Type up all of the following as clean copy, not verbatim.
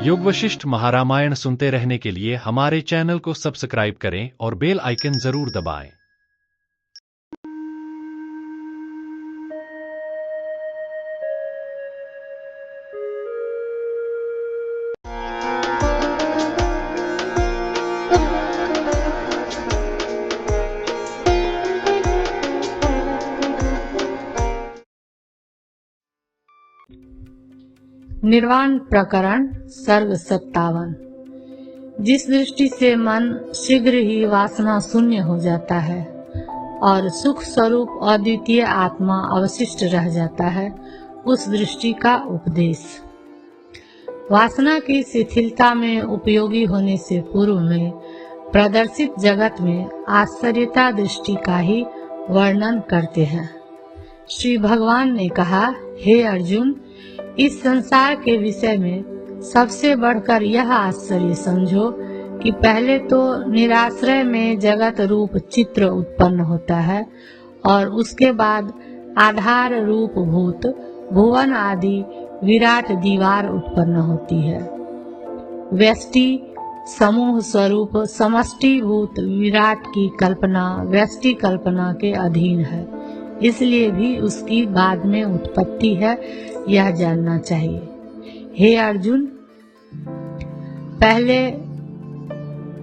योग वशिष्ठ महारामायण सुनते रहने के लिए हमारे चैनल को सब्सक्राइब करें और बेल आइकन जरूर दबाएं। निर्वाण प्रकरण सर्ग 57। जिस दृष्टि से मन शीघ्र ही वासना शून्य हो जाता है और सुख स्वरूप अद्वितीय आत्मा अवशिष्ट रह जाता है, उस दृष्टि का उपदेश। वासना की शिथिलता में उपयोगी होने से पूर्व में प्रदर्शित जगत में आश्चर्यता दृष्टि का ही वर्णन करते हैं। श्री भगवान ने कहा, हे अर्जुन, इस संसार के विषय में सबसे बढ़कर यह आश्चर्य समझो कि पहले तो निराश्रय में जगत रूप चित्र उत्पन्न होता है और उसके बाद आधार रूप भूत भुवन आदि विराट दीवार उत्पन्न होती है। व्यष्टि समूह स्वरूप समष्टि भूत विराट की कल्पना व्यष्टि कल्पना के अधीन है, इसलिए भी उसकी बाद में उत्पत्ति है, यह जानना चाहिए। हे अर्जुन, पहले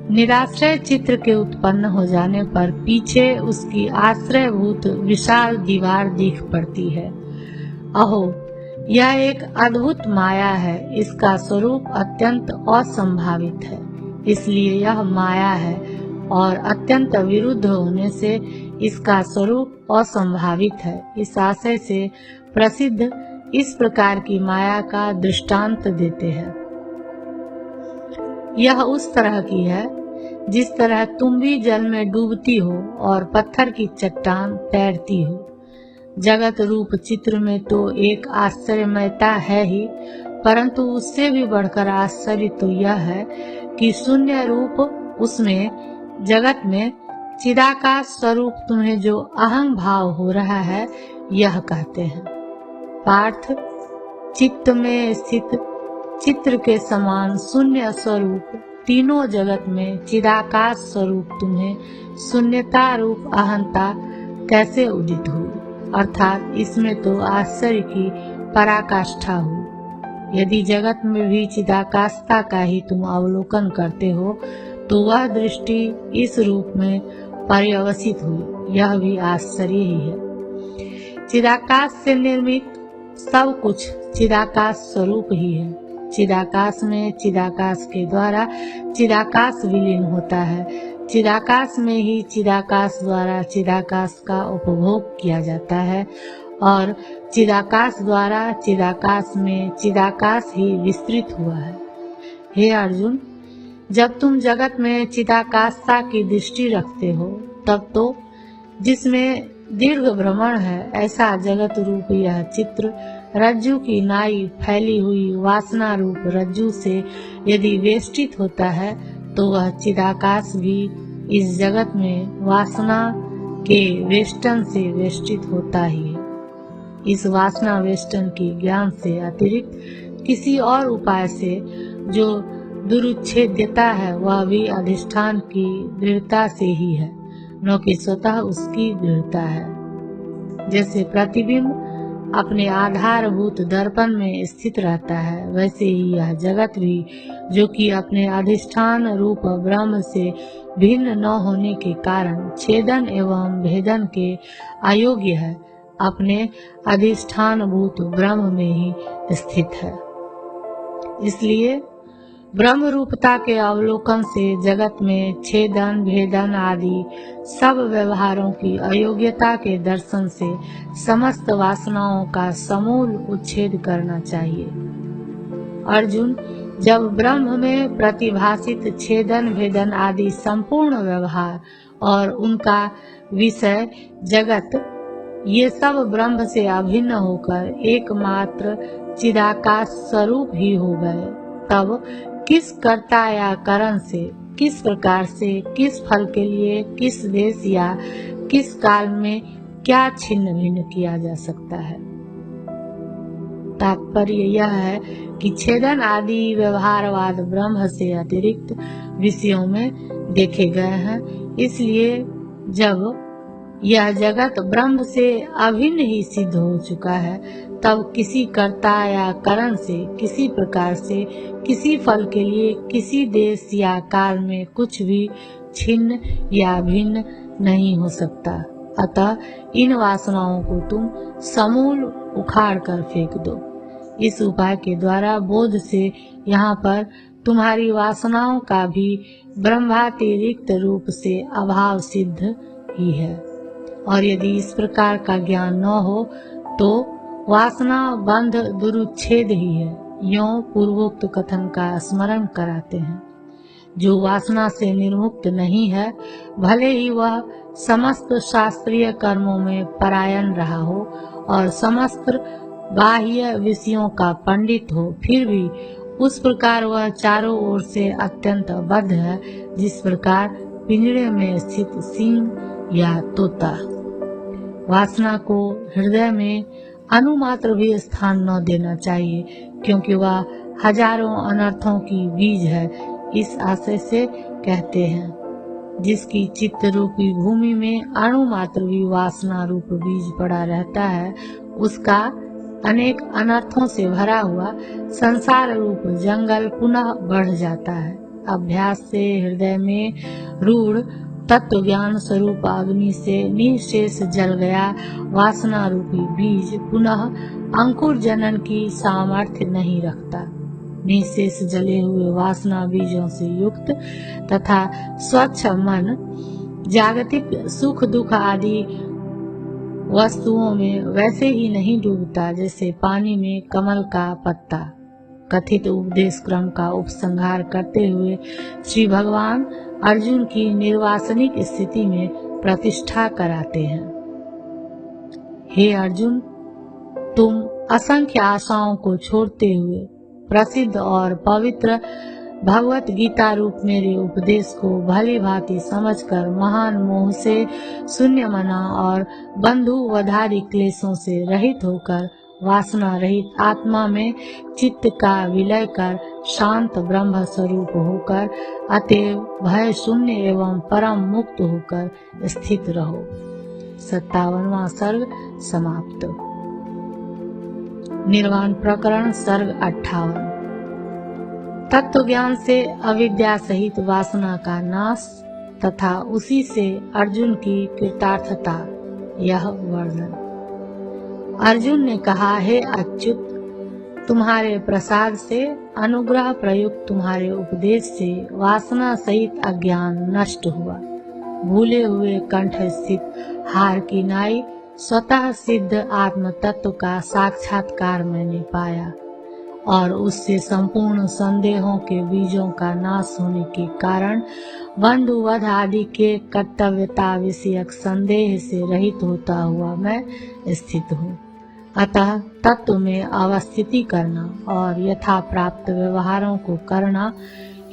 निराश्रय चित्र के उत्पन्न हो जाने पर पीछे उसकी आश्रयभूत विशाल दीवार दिख पड़ती है। अहो, यह एक अद्भुत माया है, इसका स्वरूप अत्यंत असंभावित है, इसलिए यह माया है और अत्यंत विरुद्ध होने से इसका स्वरूप असंभावित है। इस आशय से प्रसिद्ध इस प्रकार की माया का दृष्टांत देते हैं। यह उस तरह की है जिस तरह तुम भी जल में डूबती हो और पत्थर की चट्टान तैरती हो। जगत रूप चित्र में तो एक आश्चर्यमयता है ही, परंतु उससे भी बढ़कर आश्चर्य तो यह है कि शून्य रूप उसमें जगत में चिदाकाश स्वरूप तुम्हें जो अहं भाव हो रहा है, यह कहते हैं। पार्थ, चित्त में स्थित चित्र के समान शून्य स्वरूप तीनों जगत में चिदाकाश स्वरूप तुम्हें शून्यता रूप अहंता कैसे उदित हुई, अर्थात इसमें तो आश्चर्य की पराकाष्ठा हुई। यदि जगत में भी चिदाकाशता का ही तुम अवलोकन करते हो तो वह दृष्टि इस रूप में पर्यवसित हुई, यह भी आश्चर्य ही है। चिदाकाश से निर्मित सब कुछ चिदाकाश स्वरूप ही है। चिदाकाश में चिदाकाश के द्वारा चिदाकाश विलीन होता है। चिदाकाश में ही चिदाकाश द्वारा चिदाकाश का उपभोग किया जाता है और चिदाकाश द्वारा चिदाकाश में चिदाकाश ही विस्तृत हुआ है। हे अर्जुन, जब तुम जगत में चिदाकाशता की दृष्टि रखते हो तब तो जिसमें दीर्घ भ्रमण है ऐसा जगत रूप यह चित्र रज्जु की नाई फैली हुई वासना रूप रज्जु से यदि वेष्टित होता है तो वह चिदाकाश भी इस जगत में वासना के वेष्टन से वेष्टित होता ही है। इस वासना वेष्टन की ज्ञान से अतिरिक्त किसी और उपाय से जो दुरुच्छेद देता है वह भी अधिष्ठान की दृढ़ता से ही है, न कि स्वतः उसकी दृढ़ता है। जैसे प्रतिबिंब अपने आधारभूत दर्पण में स्थित रहता है, वैसे ही यह जगत भी, जो कि अपने अधिष्ठान रूप ब्रह्म से भिन्न न होने के कारण छेदन एवं भेदन के अयोग्य है, अपने अधिष्ठान भूत ब्रह्म में ही स्थित है। इसलिए ब्रह्म रूपता के अवलोकन से जगत में छेदन भेदन आदि सब व्यवहारों की अयोग्यता के दर्शन से समस्त वासनाओं का समूल उच्छेद करना चाहिए। अर्जुन, जब ब्रह्म में प्रतिभासित छेदन भेदन आदि संपूर्ण व्यवहार और उनका विषय जगत, ये सब ब्रह्म से अभिन्न होकर एकमात्र चिदाकाश स्वरूप ही हो गए, तब किस कर्ता या कारण से, किस प्रकार से, किस फल के लिए, किस देश या किस काल में क्या छिन्न भिन्न किया जा सकता है। तात्पर्य यह है कि छेदन आदि व्यवहारवाद ब्रह्म से अतिरिक्त विषयों में देखे गए हैं। इसलिए जब यह जगत ब्रह्म से अभिन्न ही सिद्ध हो चुका है, तब किसी कर्ता या करण से किसी प्रकार से किसी फल के लिए किसी देश या काल में कुछ भी छिन्न या भिन्न नहीं हो सकता। अतः इन वासनाओं को तुम समूल उखाड़ कर फेंक दो। इस उपाय के द्वारा बोध से यहाँ पर तुम्हारी वासनाओं का भी ब्रह्मातिरिक्त रूप से अभाव सिद्ध ही है। और यदि इस प्रकार का ज्ञान न हो तो वासना बंध दुरुच्छेद ही है। यों पूर्वोक्त कथन का स्मरण कराते हैं। जो वासना से निर्मुक्त नहीं है, भले ही वह समस्त शास्त्रीय कर्मों में परायण रहा हो और समस्त बाह्य विषयों का पंडित हो, फिर भी उस प्रकार वह चारों ओर से अत्यंत बद्ध है, जिस प्रकार पिंजरे में स्थित सिंह या तोता। वासना को हृदय में अनुमात्र भी स्थान न देना चाहिए, क्योंकि वह हजारों अनर्थों की बीज है। इस आशय से कहते हैं, जिसकी चित्त रूपी भूमि में अणुमात्र भी वासना रूप बीज पड़ा रहता है, उसका अनेक अनर्थों से भरा हुआ संसार रूप जंगल पुनः बढ़ जाता है। अभ्यास से हृदय में रूढ़ तत्व ज्ञान स्वरूप अग्नि से निःशेष जल गया वासना रूपी बीज पुनः अंकुर जनन की सामर्थ्य नहीं रखता। निःशेष जले हुए वासना बीजों से युक्त तथा स्वच्छ मन जागतिक सुख दुख आदि वस्तुओं में वैसे ही नहीं डूबता जैसे पानी में कमल का पत्ता। कथित उपदेश क्रम का उपसंहार करते हुए श्री भगवान अर्जुन की निर्वासनिक स्थिति में प्रतिष्ठा कराते हैं। हे अर्जुन, तुम असंख्य आशाओं को छोड़ते हुए प्रसिद्ध और पवित्र भगवत गीता रूप मेरे उपदेश को भली भांति समझकर महान मोह से शून्य मना और बंधु वधादि क्लेशों से रहित होकर वासना रहित आत्मा में चित्त का विलय कर शांत ब्रह्म स्वरूप होकर अतएव भय शून्य एवं परम मुक्त होकर स्थित रहो। 57वां सर्ग समाप्त। निर्वाण प्रकरण सर्ग 58। तत्व ज्ञान से अविद्या सहित वासना का नाश तथा उसी से अर्जुन की कृतार्थता, यह वर्णन। अर्जुन ने कहा, हे अच्युत, तुम्हारे प्रसाद से अनुग्रह प्रयुक्त तुम्हारे उपदेश से वासना सहित अज्ञान नष्ट हुआ। भूले हुए कंठ स्थित हार की नाई स्वतः सिद्ध आत्म तत्व का साक्षात्कार मैंने पाया और उससे संपूर्ण संदेहों के बीजों का नाश होने के कारण बंधुवध आदि के कर्तव्यता विषयक संदेह से रहित होता हुआ मैं स्थित हूँ। अतः तत्व में अवस्थिति करना और यथा प्राप्त व्यवहारों को करना,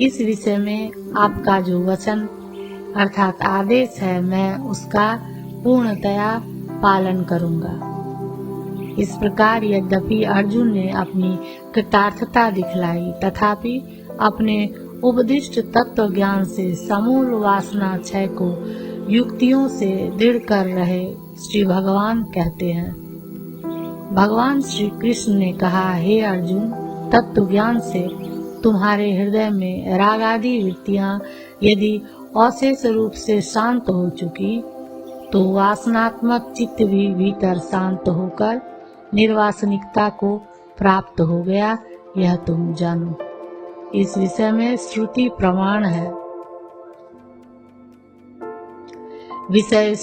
इस विषय में आपका जो वचन अर्थात आदेश है, मैं उसका पूर्णतया पालन करूंगा। इस प्रकार यद्यपि अर्जुन ने अपनी कृतार्थता दिखलाई, तथापि अपने उपदिष्ट तत्व ज्ञान से समूल वासना क्षय को युक्तियों से दृढ़ कर रहे श्री भगवान कहते हैं। भगवान श्री कृष्ण ने कहा, हे अर्जुन, तत्व ज्ञान से तुम्हारे हृदय में राग आदि वृत्तियां यदि अशेष रूप से शांत हो चुकी, तो वासनात्मक चित्त भी भीतर शांत होकर निर्वासनिकता को प्राप्त हो गया, यह तुम जानो। इस विषय में श्रुति प्रमाण है। विषय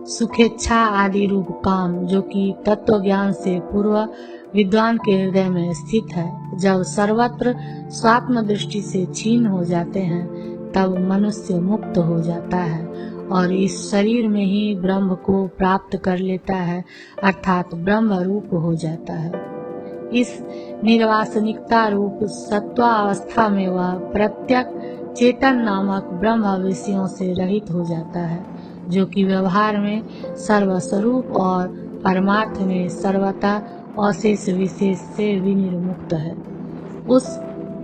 सुखेच्छा आदि रूप काम, जो कि तत्व ज्ञान से पूर्व विद्वान के हृदय में स्थित है, जब सर्वत्र स्वात्म दृष्टि से छीन हो जाते हैं, तब मनुष्य मुक्त हो जाता है और इस शरीर में ही ब्रह्म को प्राप्त कर लेता है, अर्थात ब्रह्म रूप हो जाता है। इस निर्वासनिकता रूप सत्वावस्था में वह प्रत्यक चेतन नामक ब्रह्म विषयों से रहित हो जाता है, जो कि व्यवहार में सर्वस्वरूप और परमार्थ में सर्वथा अशेष विशेष से विनिर्मुक्त है। उस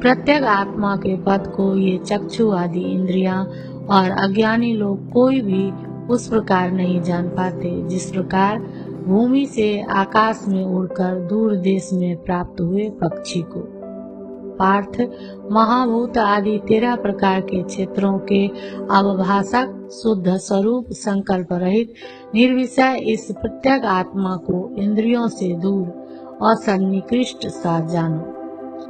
प्रत्येक आत्मा के पद को ये चक्षु आदि इंद्रियां और अज्ञानी लोग कोई भी उस प्रकार नहीं जान पाते जिस प्रकार भूमि से आकाश में उड़कर दूर देश में प्राप्त हुए पक्षी को। पार्थ, महाभूत आदि 13 प्रकार के क्षेत्रों के अवभाषक शुद्ध स्वरूप संकल्प रहित निर्विषय इस प्रत्येक आत्मा को इंद्रियों से दूर और सन्निकृष्ट सा जानो।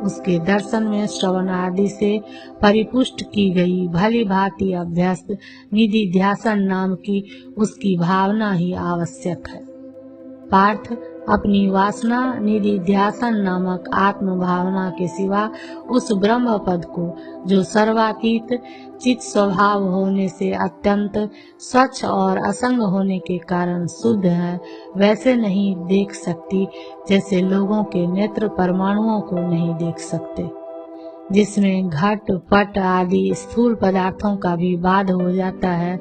उसके दर्शन में श्रवण आदि से परिपुष्ट की गई भली भांति अभ्यस्त निधि ध्यासन नाम की उसकी भावना ही आवश्यक है। पार्थ, अपनी वासना निधि ध्यासन नामक आत्म भावना के सिवा उस ब्रह्म पद को जो सर्वातीत चित स्वभाव होने से अत्यंत स्वच्छ और असंग होने के कारण शुद्ध है, वैसे नहीं देख सकती जैसे लोगों के नेत्र परमाणुओं को नहीं देख सकते। जिसमें घट पट आदि स्थूल पदार्थों का भी बाध हो जाता है,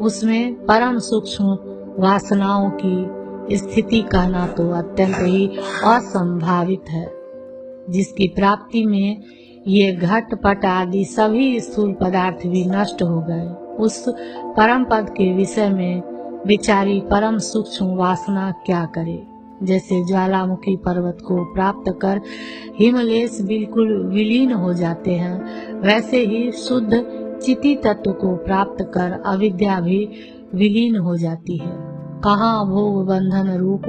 उसमें परम सूक्ष्म वासनाओं की स्थिति कहना तो अत्यंत ही असंभावित है, जिसकी प्राप्ति में ये घट पट आदि सभी स्थूल पदार्थ भी नष्ट हो गए। उस परम पद के विषय में विचारी परम सूक्ष्म वासना क्या करे। जैसे ज्वालामुखी पर्वत को प्राप्त कर हिमलेश बिल्कुल विलीन हो जाते हैं, वैसे ही शुद्ध चिति तत्व को प्राप्त कर अविद्या भी विलीन हो जाती है। कहाँ भोग बंधन रूप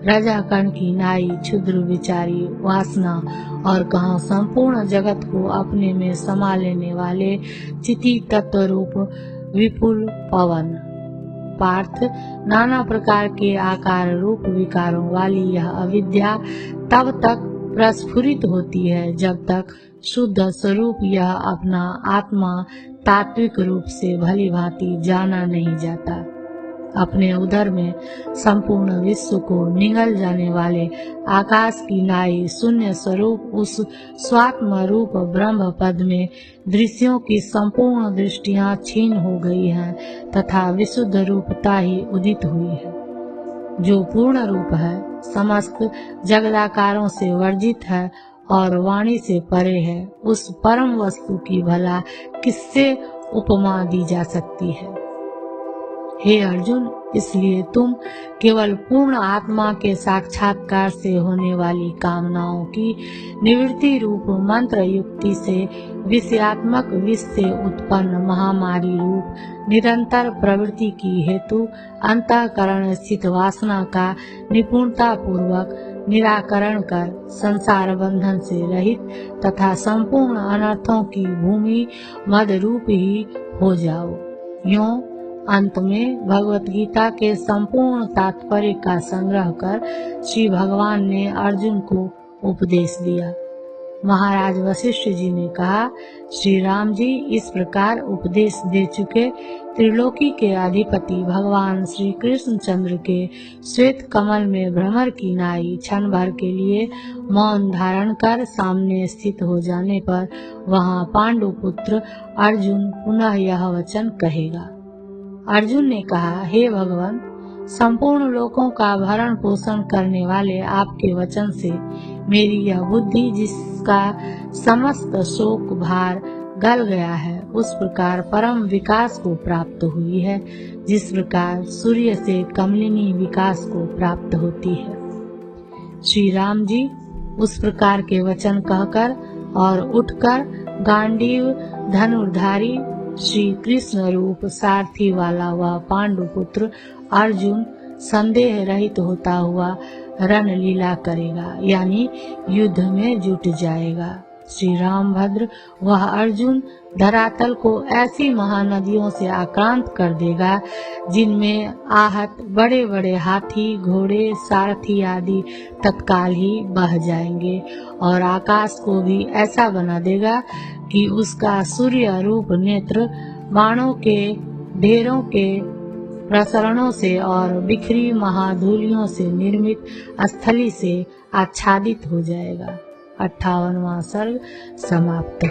रजाकण की नाई क्षुद्र विचारी वासना और कहाँ संपूर्ण जगत को अपने में समा लेने वाले चिति तत्व रूप विपुल पवन। पार्थ, नाना प्रकार के आकार रूप विकारों वाली यह अविद्या तब तक प्रस्फुरित होती है जब तक शुद्ध स्वरूप यह अपना आत्मा तात्विक रूप से भली भांति जाना नहीं जाता। अपने उदर में संपूर्ण विश्व को निगल जाने वाले आकाश की नाई शून्य स्वरूप उस स्वात्म रूप ब्रह्म पद में दृश्यों की संपूर्ण दृष्टियां छीन हो गई हैं तथा विशुद्ध रूपता ही उदित हुई है। जो पूर्ण रूप है, समस्त जगदाकारों से वर्जित है और वाणी से परे है, उस परम वस्तु की भला किससे उपमा दी जा सकती है। हे अर्जुन, इसलिए तुम केवल पूर्ण आत्मा के साक्षात्कार से होने वाली कामनाओं की निवृत्ति रूप मंत्र युक्ति से विषयात्मक विष से उत्पन्न महामारी रूप निरंतर प्रवृत्ति की हेतु अंतःकरण स्थित वासना का निपुणता पूर्वक निराकरण कर संसार बंधन से रहित तथा संपूर्ण अनर्थों की भूमि मद रूप ही हो जाओ। यूं अंत में भगवत गीता के संपूर्ण तात्पर्य का संग्रह कर श्री भगवान ने अर्जुन को उपदेश दिया। महाराज वशिष्ठ जी ने कहा, श्री राम जी इस प्रकार उपदेश दे चुके त्रिलोकी के अधिपति भगवान श्री कृष्ण चंद्र के श्वेत कमल में भ्रमर की नाई क्षण भर के लिए मौन धारण कर सामने स्थित हो जाने पर वहां पांडु पुत्र अर्जुन पुनः यह वचन कहेगा। अर्जुन ने कहा, हे भगवान, संपूर्ण लोकों का भरण पोषण करने वाले आपके वचन से मेरी यह बुद्धि जिसका समस्त शोक भार गल गया है, उस प्रकार परम विकास को प्राप्त हुई है जिस प्रकार सूर्य से कमलिनी विकास को प्राप्त होती है। श्री राम जी उस प्रकार के वचन कहकर और उठकर गांडीव धनुर्धारी श्री कृष्ण रूप सारथी वाला वह पांडुपुत्र अर्जुन संदेह रहित होता हुआ रण लीला करेगा, यानी युद्ध में जुट जाएगा। श्री रामभद्र वह अर्जुन धरातल को ऐसी महानदियों से आक्रांत कर देगा जिनमें आहत बड़े बड़े हाथी घोड़े सारथी आदि तत्काल ही बह जाएंगे और आकाश को भी ऐसा बना देगा कि उसका सूर्य रूप नेत्र बाणों के ढेरों के प्रसरणों से और बिखरी महाधूलियों से निर्मित स्थली से आच्छादित हो जाएगा। 58वां सर्ग समाप्त।